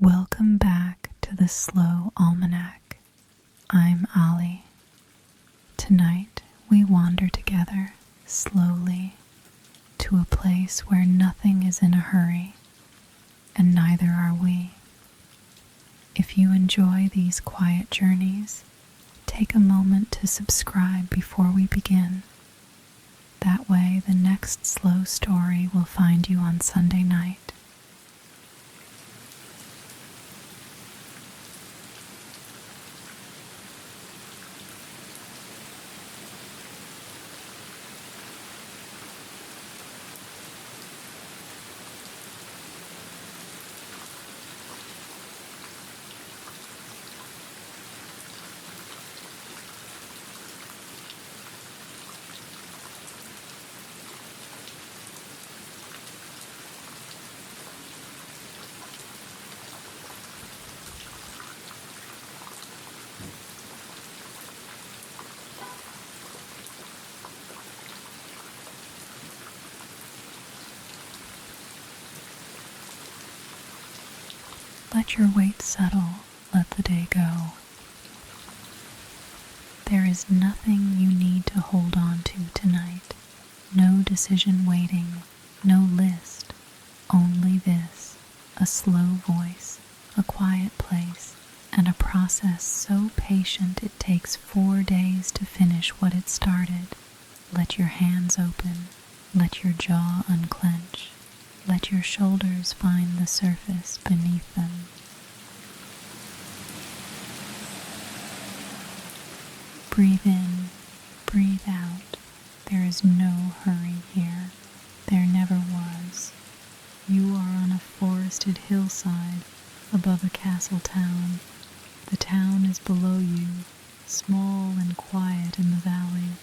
Welcome back to the Slow Almanac. I'm Ali. Tonight we wander together slowly to a place where nothing is in a hurry, and neither are we. If you enjoy these quiet journeys, take a moment to subscribe before we begin. That way the next slow story will find you on Sunday night. Let your weight settle, let the day go. There is nothing you need to hold on to tonight. No decision waiting, no list, only this, a slow voice, a quiet place, and a process so patient it takes 4 days to finish what it started. Let your hands open, let your jaw unclench. Let your shoulders find the surface beneath them. Breathe in, breathe out. There is no hurry here. There never was. You are on a forested hillside above a castle town. The town is below you, small and quiet in the valley.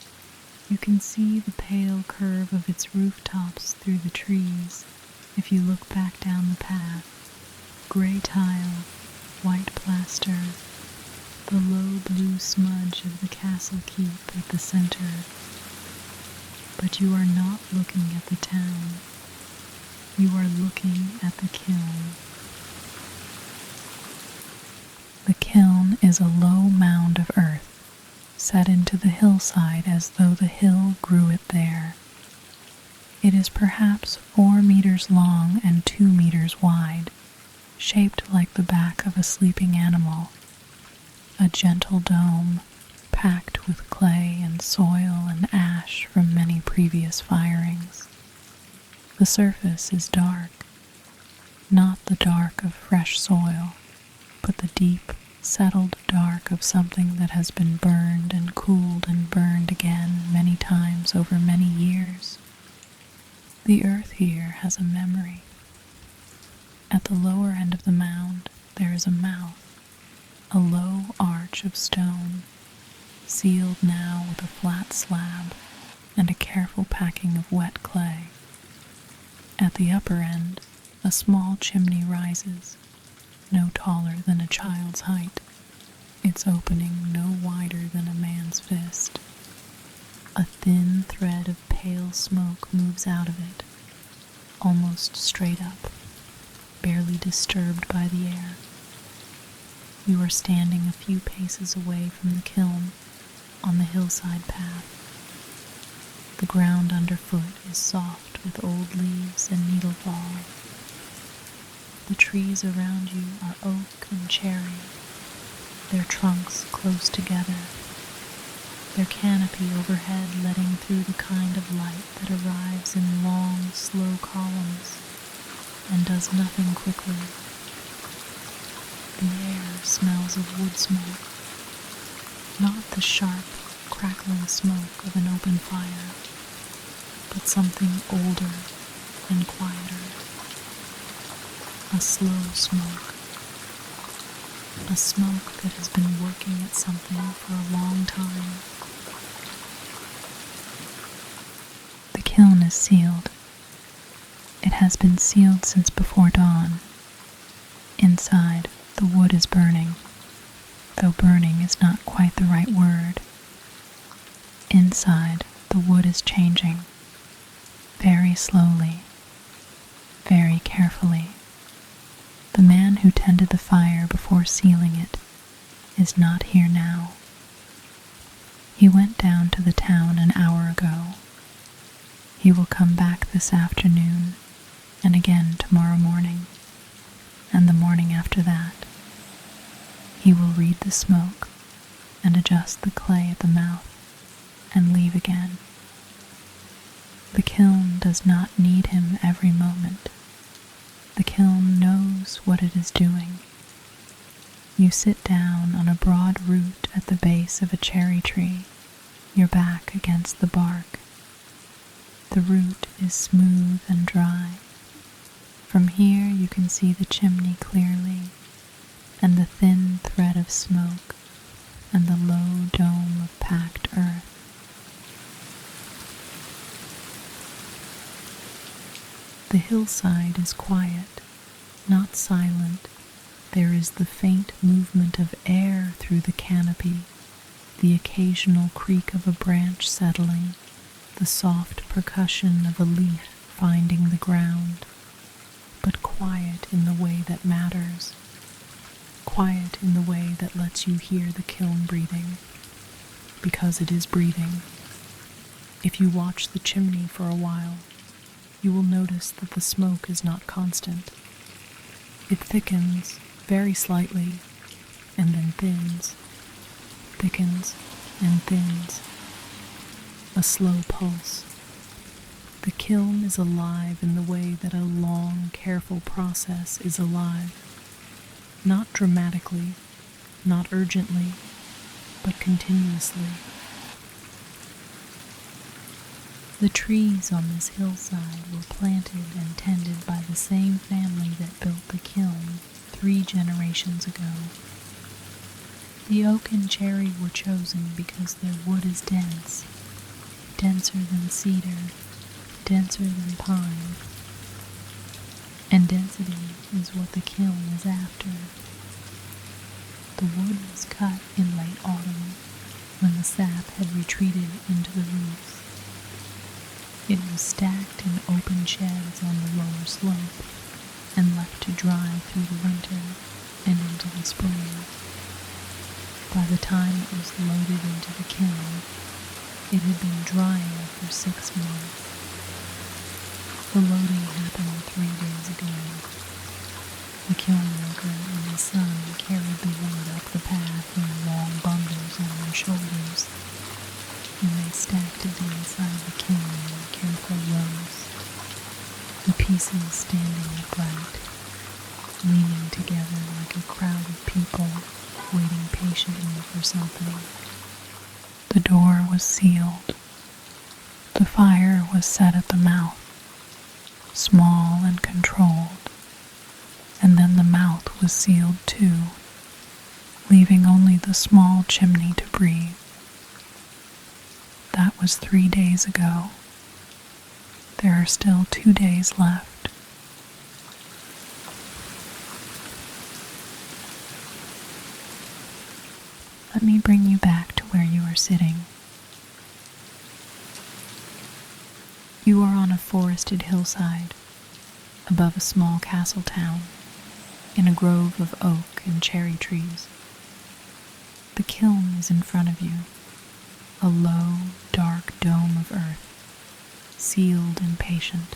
You can see the pale curve of its rooftops through the trees. If you look back down the path, gray tile, white plaster, the low blue smudge of the castle keep at the center. But you are not looking at the town. You are looking at the kiln. The kiln is a low mound of earth, set into the hillside as though the hill grew it there. It is perhaps 4 meters long and 2 meters wide, shaped like the back of a sleeping animal, a gentle dome packed with clay and soil and ash from many previous firings. The surface is dark, not the dark of fresh soil, but the deep, settled dark of something that has been burned and cooled and burned again many times over many years. The earth here has a memory. At the lower end of the mound, there is a mouth, a low arch of stone, sealed now with a flat slab and a careful packing of wet clay. At the upper end, a small chimney rises, no taller than a child's height, its opening no wider than a man's fist. A thin thread of pale smoke moves out of it, almost straight up, barely disturbed by the air. You are standing a few paces away from the kiln, on the hillside path. The ground underfoot is soft with old leaves and needlefall. The trees around you are oak and cherry, their trunks close together, their canopy overhead letting through the kind of light that arrives in long, slow columns and does nothing quickly. The air smells of wood smoke, not the sharp, crackling smoke of an open fire, but something older and quieter. A slow smoke. A smoke that has been working at something for a long time. The kiln is sealed. It has been sealed since before dawn. Inside, the wood is burning, though burning is not quite the right word. Inside, the wood is changing, very slowly, very carefully. The man who tended the fire before sealing it is not here now. He went down to the town an hour ago. He will come back this afternoon and again tomorrow morning, and the morning after that. He will read the smoke and adjust the clay at the mouth and leave again. The kiln does not need him every moment. The kiln knows what it is doing. You sit down on a broad root at the base of a cherry tree, your back against the bark. The root is smooth and dry. From here you can see the chimney clearly, and the thin thread of smoke, and the low dome of packed earth. The hillside is quiet, not silent. There is the faint movement of air through the canopy, the occasional creak of a branch settling, the soft percussion of a leaf finding the ground, but quiet in the way that matters, quiet in the way that lets you hear the kiln breathing, because it is breathing. If you watch the chimney for a while, you will notice that the smoke is not constant. It thickens very slightly, and then thins, thickens and thins. A slow pulse. The kiln is alive in the way that a long, careful process is alive. Not dramatically, not urgently, but continuously. The trees on this hillside were planted and tended by the same family that built the kiln 3 generations ago. The oak and cherry were chosen because their wood is dense, denser than cedar, denser than pine, and density is what the kiln is after. The wood was cut in late autumn when the sap had retreated into the roots. It was stacked in open sheds on the lower slope and left to dry through the winter and into the spring. By the time it was loaded into the kiln, it had been drying for 6 months. The loading happened 3 days ago. The kiln worker and his son carried the wood up the path in long bundles on their shoulders, and they stacked it inside the kiln in careful rows, the pieces standing upright, leaning together like a crowd of people waiting patiently for something. The door was sealed. The fire was set at the mouth, small and controlled, and then the mouth was sealed too, leaving only the small chimney to breathe. That was 3 days ago. There are still 2 days left. Let me bring you back to where you are sitting. You are on a forested hillside, above a small castle town, in a grove of oak and cherry trees. The kiln is in front of you, a low, dark dome of earth, sealed and patient.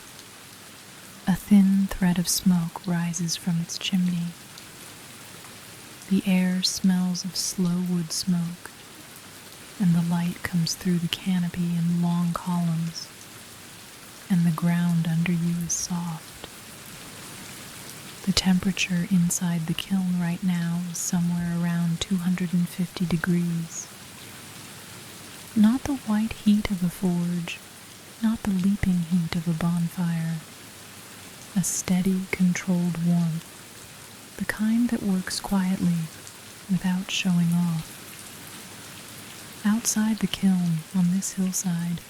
A thin thread of smoke rises from its chimney. The air smells of slow wood smoke, and the light comes through the canopy in long columns, and the ground under you is soft. The temperature inside the kiln right now is somewhere around 250 degrees. Not the white heat of a forge, not the leaping heat of a bonfire. A steady, controlled warmth, the kind that works quietly, without showing off. Outside the kiln, on this hillside,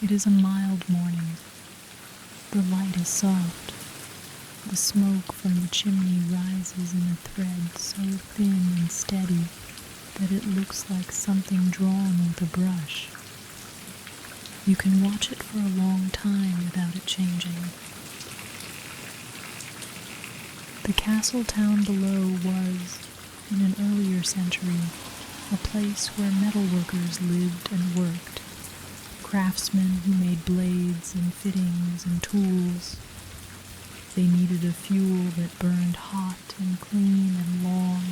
it is a mild morning. The light is soft. The smoke from the chimney rises in a thread so thin and steady that it looks like something drawn with a brush. You can watch it for a long time without it changing. The castle town below was, in an earlier century, a place where metalworkers lived and worked, craftsmen who made blades and fittings and tools. They needed a fuel that burned hot and clean and long,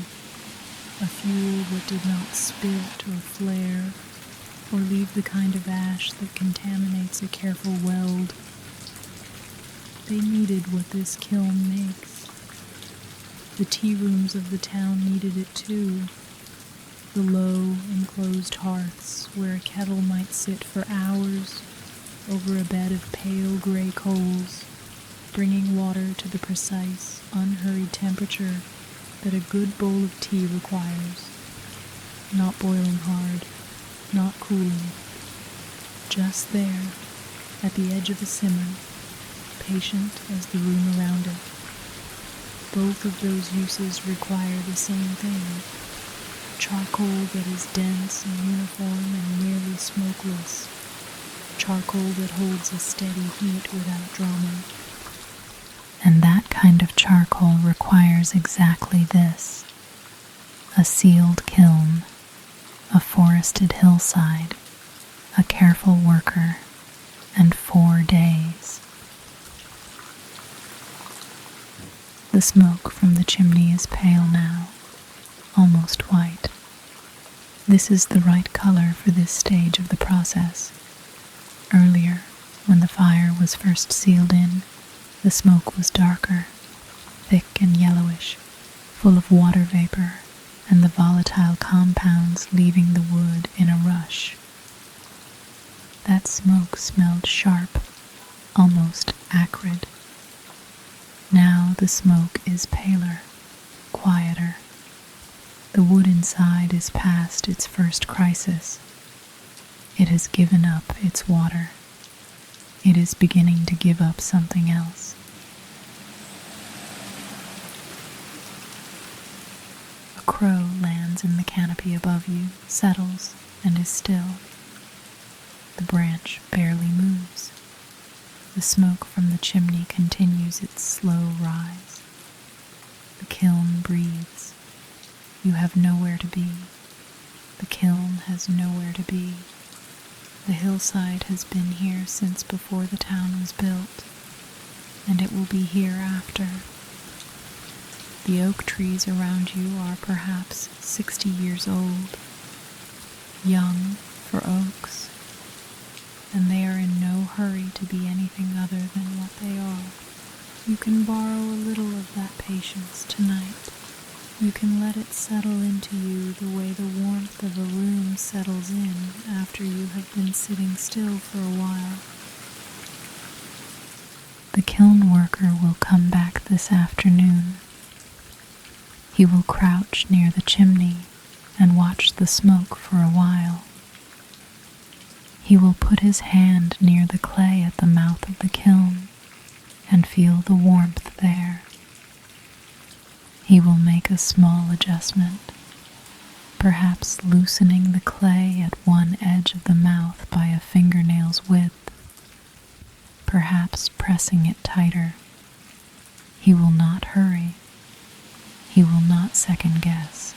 a fuel that did not spit or flare, or leave the kind of ash that contaminates a careful weld. They needed what this kiln makes. The tea rooms of the town needed it too. The low, enclosed hearths where a kettle might sit for hours over a bed of pale gray coals, bringing water to the precise, unhurried temperature that a good bowl of tea requires. Not boiling hard, not cooling. Just there, at the edge of a simmer, patient as the room around it. Both of those uses require the same thing. Charcoal that is dense and uniform and nearly smokeless. Charcoal that holds a steady heat without drama. And that kind of charcoal requires exactly this: a sealed kiln, a forested hillside, a careful worker, and 4 days. The smoke from the chimney is pale now, almost white. This is the right color for this stage of the process. Earlier, when the fire was first sealed in, the smoke was darker, thick and yellowish, full of water vapor and the volatile compounds leaving the wood in a rush. That smoke smelled sharp, almost acrid. Now the smoke is paler, quieter. The wood inside is past its first crisis. It has given up its water. It is beginning to give up something else. A crow lands in the canopy above you, settles, and is still. The branch barely moves. The smoke from the chimney continues its slow rise. The kiln breathes. You have nowhere to be. The kiln has nowhere to be. The hillside has been here since before the town was built, and it will be here after. The oak trees around you are perhaps 60 years old, young for oaks, and they are in no hurry to be anything other than what they are. You can borrow a little of that patience tonight. You can let it settle into you the way the warmth of a room settles in after you have been sitting still for a while. The kiln worker will come back this afternoon. He will crouch near the chimney and watch the smoke for a while. He will put his hand near the clay at the mouth of the kiln and feel the warmth there. He will make a small adjustment, perhaps loosening the clay at one edge of the mouth by a fingernail's width, perhaps pressing it tighter. He will not hurry. He will not second guess.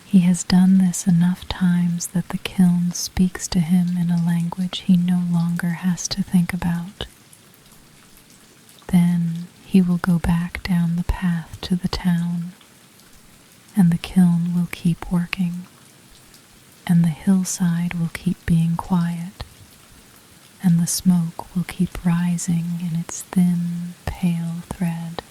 He has done this enough times that the kiln speaks to him in a language he no longer has to think about. Then he will go back down the path to the town, and the kiln will keep working, and the hillside will keep being quiet, and the smoke will keep rising in its thin, pale thread.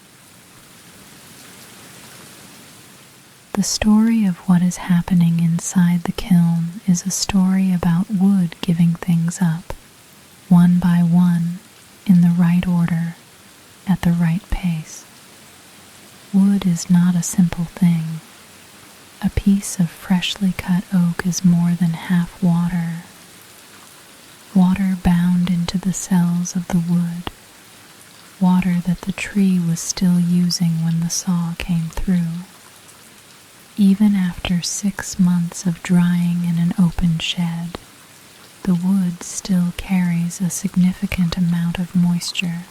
The story of what is happening inside the kiln is a story about wood giving things up, one by one, in the right order, at the right pace. Wood is not a simple thing. A piece of freshly cut oak is more than half water. Water bound into the cells of the wood. Water that the tree was still using when the saw came through. Even after 6 months of drying in an open shed, the wood still carries a significant amount of moisture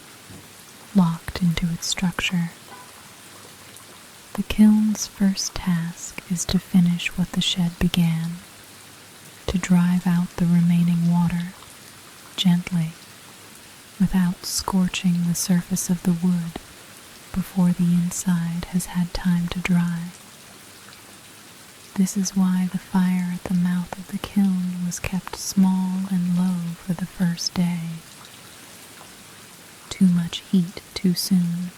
locked into its structure. The kiln's first task is to finish what the shed began, to drive out the remaining water gently, without scorching the surface of the wood before the inside has had time to dry. This is why the fire at the mouth of the kiln was kept small and low for the first day. Too much heat too soon,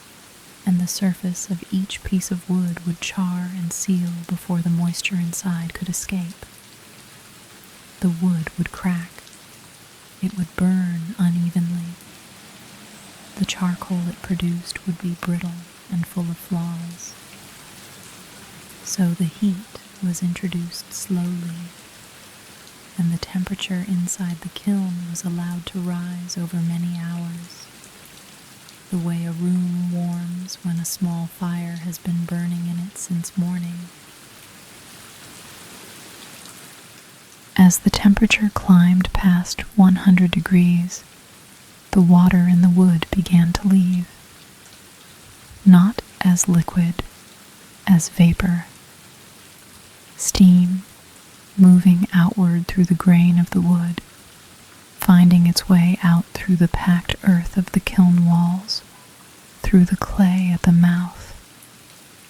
and the surface of each piece of wood would char and seal before the moisture inside could escape. The wood would crack. It would burn unevenly. The charcoal it produced would be brittle and full of flaws. So the heat was introduced slowly, and the temperature inside the kiln was allowed to rise over many hours, the way a room warms when a small fire has been burning in it since morning. As the temperature climbed past 100 degrees, the water in the wood began to leave, not as liquid, as vapor. Steam moving outward through the grain of the wood, finding its way out through the packed earth of the kiln walls, through the clay at the mouth,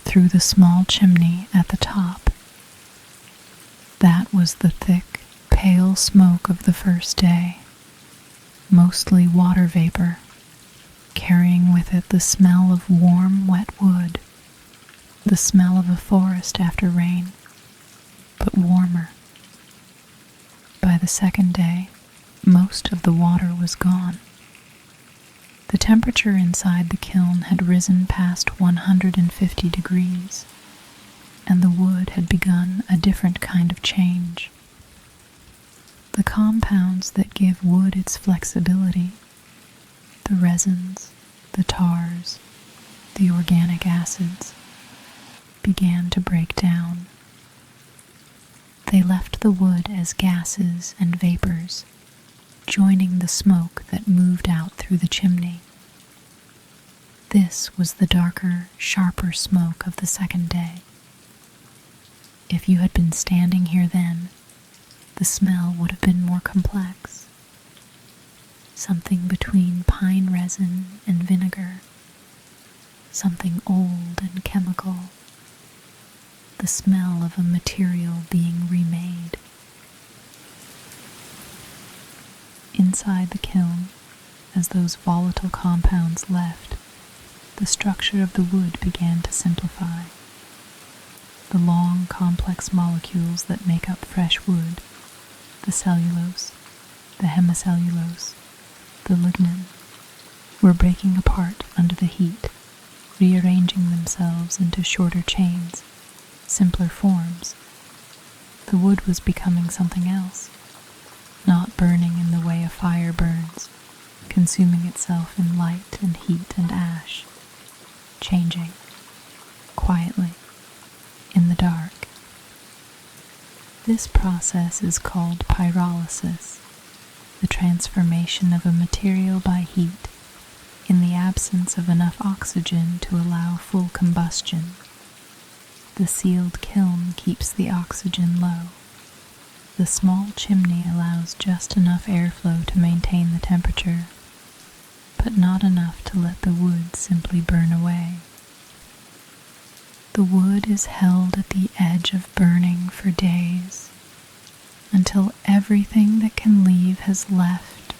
through the small chimney at the top. That was the thick, pale smoke of the first day, mostly water vapor, carrying with it the smell of warm, wet wood, the smell of a forest after rain, but warmer. By the second day, most of the water was gone. The temperature inside the kiln had risen past 150 degrees, and the wood had begun a different kind of change. The compounds that give wood its flexibility, the resins, the tars, the organic acids, began to break down. They left the wood as gases and vapors, joining the smoke that moved out through the chimney. This was the darker, sharper smoke of the second day. If you had been standing here then, the smell would have been more complex. Something between pine resin and vinegar, something old and chemical, the smell of a material being remade. Inside the kiln, as those volatile compounds left, the structure of the wood began to simplify. The long, complex molecules that make up fresh wood, the cellulose, the hemicellulose, the lignin, were breaking apart under the heat, rearranging themselves into shorter chains, simpler forms. The wood was becoming something else, not burning in the way a fire burns, consuming itself in light and heat and ash, changing, quietly, in the dark. This process is called pyrolysis, the transformation of a material by heat in the absence of enough oxygen to allow full combustion. The sealed kiln keeps the oxygen low. The small chimney allows just enough airflow to maintain the temperature, but not enough to let the wood simply burn away. The wood is held at the edge of burning for days, until everything that can leave has left.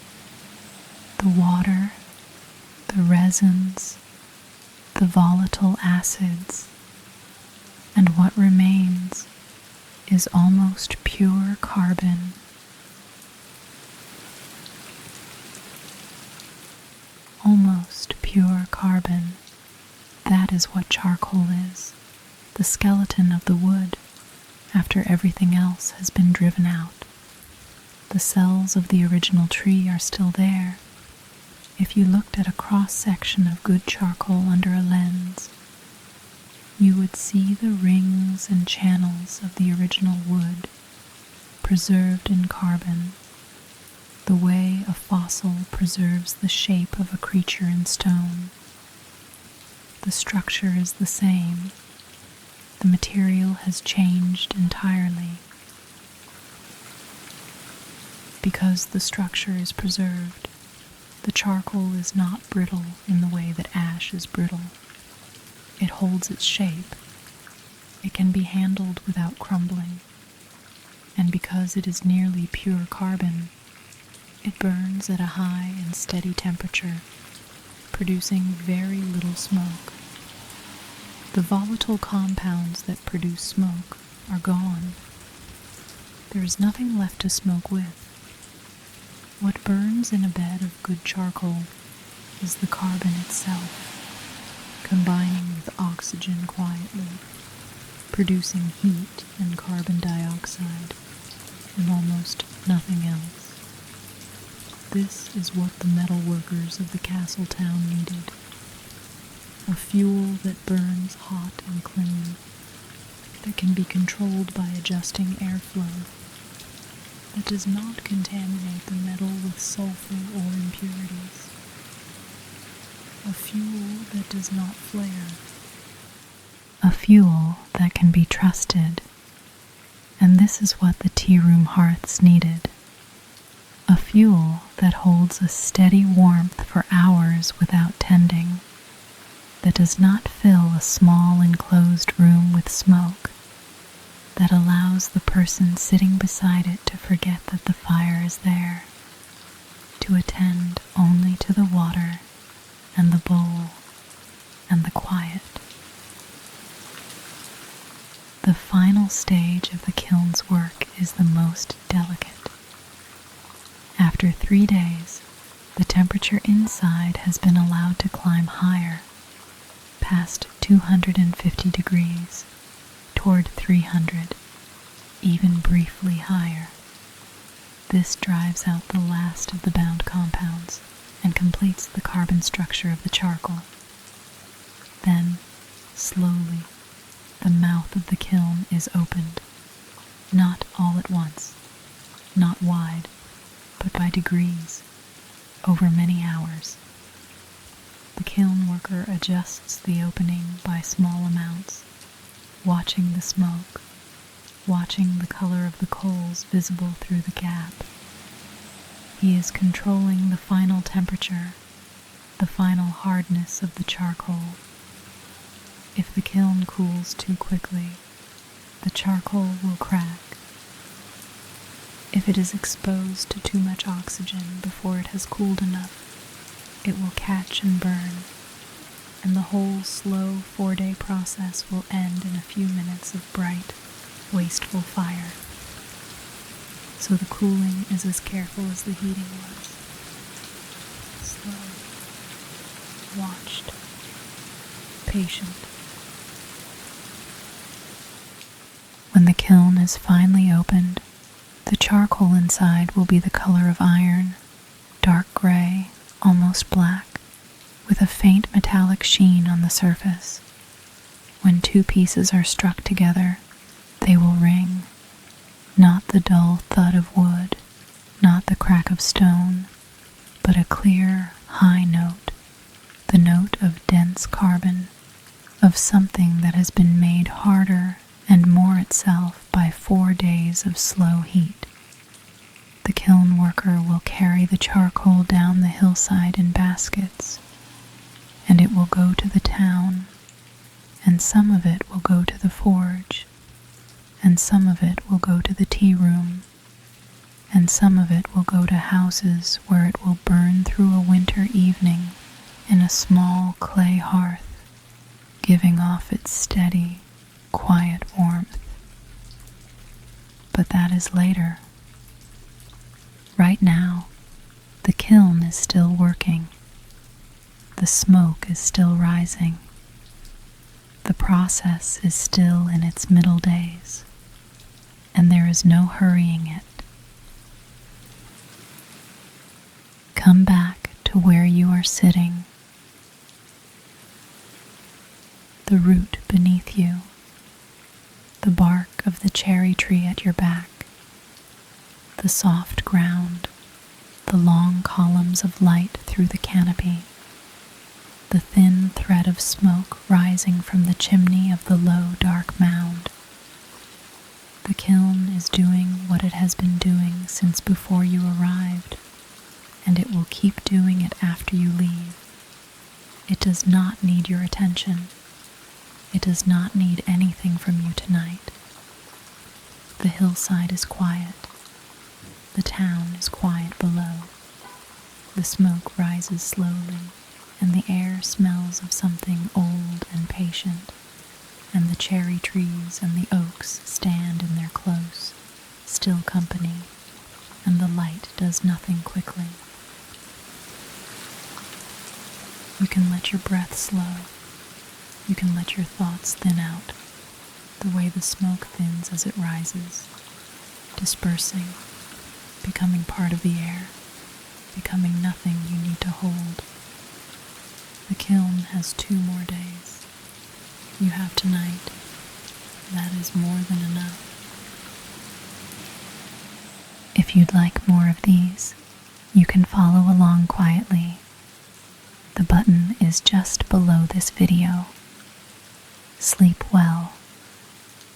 The water, the resins, the volatile acids, and what remains is almost pure carbon. Almost pure carbon. That is what charcoal is, the skeleton of the wood, after everything else has been driven out. The cells of the original tree are still there. If you looked at a cross-section of good charcoal under a lens, you would see the rings and channels of the original wood, preserved in carbon, the way a fossil preserves the shape of a creature in stone. The structure is the same, the material has changed entirely. Because the structure is preserved, the charcoal is not brittle in the way that ash is brittle. It holds its shape. It can be handled without crumbling. And because it is nearly pure carbon, it burns at a high and steady temperature, producing very little smoke. The volatile compounds that produce smoke are gone. There is nothing left to smoke with. What burns in a bed of good charcoal is the carbon itself, combining with oxygen quietly, producing heat and carbon dioxide, and almost nothing else. This is what the metal workers of the castle town needed. A fuel that burns hot and clean, that can be controlled by adjusting airflow, that does not contaminate the metal with sulfur or impurities. A fuel that does not flare. A fuel that can be trusted. And this is what the tea room hearths needed. A fuel that holds a steady warmth for hours without tending, that does not fill a small enclosed room with smoke, that allows the person sitting beside it to forget that the fire is there, to attend only to the water and the bowl and the quiet. The final stage of the kiln's work is the most delicate. After 3 days, the temperature inside has been allowed to climb higher, past 250 degrees, toward 300, even briefly higher. This drives out the last of the bound compounds and completes the carbon structure of the charcoal. Then, slowly, the mouth of the kiln is opened, not all at once, not wide, but by degrees, over many hours. The kiln worker adjusts the opening by small amounts, watching the smoke, watching the color of the coals visible through the gap. He is controlling the final temperature, the final hardness of the charcoal. If the kiln cools too quickly, the charcoal will crack. If it is exposed to too much oxygen before it has cooled enough, it will catch and burn, and the whole slow 4-day process will end in a few minutes of bright, wasteful fire. So the cooling is as careful as the heating was. Slow, watched, patient. When the kiln is finally opened, the charcoal inside will be the color of iron, dark gray, almost black, with a faint metallic sheen on the surface. When two pieces are struck together, they will ring, not the dull thud of wood, not the crack of stone, but a clear, high note, the note of dense carbon, of something that has been made harder and more itself by 4 days of slow heat. The kiln worker will carry the charcoal down the hillside in baskets, and it will go to the town, and some of it will go to the forge, and some of it will go to the tea room, and some of it will go to houses where it will burn through a winter evening in a small clay hearth, giving off its steady, quiet warmth. But that is later. Right now, the kiln is still working. The smoke is still rising. The process is still in its middle days, and there is no hurrying it. Come back to where you are sitting. The root beneath you, the bark of the cherry tree at your back, the soft ground, the long columns of light through the canopy, the thin thread of smoke rising from the chimney of the low, dark mound. The kiln is doing what it has been doing since before you arrived, and it will keep doing it after you leave. It does not need your attention. It does not need anything from you tonight. The hillside is quiet. The town is quiet below. The smoke rises slowly, and the air smells of something old and patient, and the cherry trees and the oaks stand in their close, still company, and the light does nothing quickly. You can let your breath slow. You can let your thoughts thin out, the way the smoke thins as it rises, dispersing, becoming part of the air, becoming nothing you need to hold. The kiln has 2 more days. You have tonight. That is more than enough. If you'd like more of these, you can follow along quietly. The button is just below this video. Sleep well.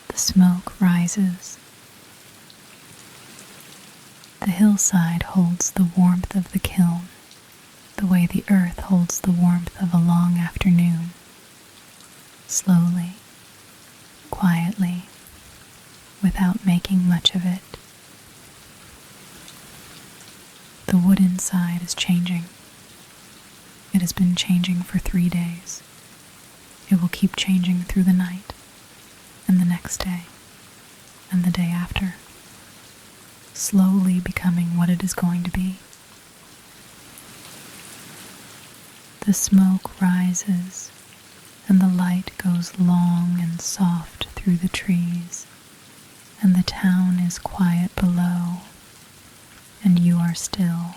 The smoke rises. The hillside holds the warmth of the kiln, the way the earth holds the warmth of a long afternoon. Slowly, quietly, without making much of it. The wood inside is changing. It has been changing for 3 days. It will keep changing through the night, and the next day, and the day after, slowly becoming what it is going to be. The smoke rises, and the light goes long and soft through the trees, and the town is quiet below, and you are still.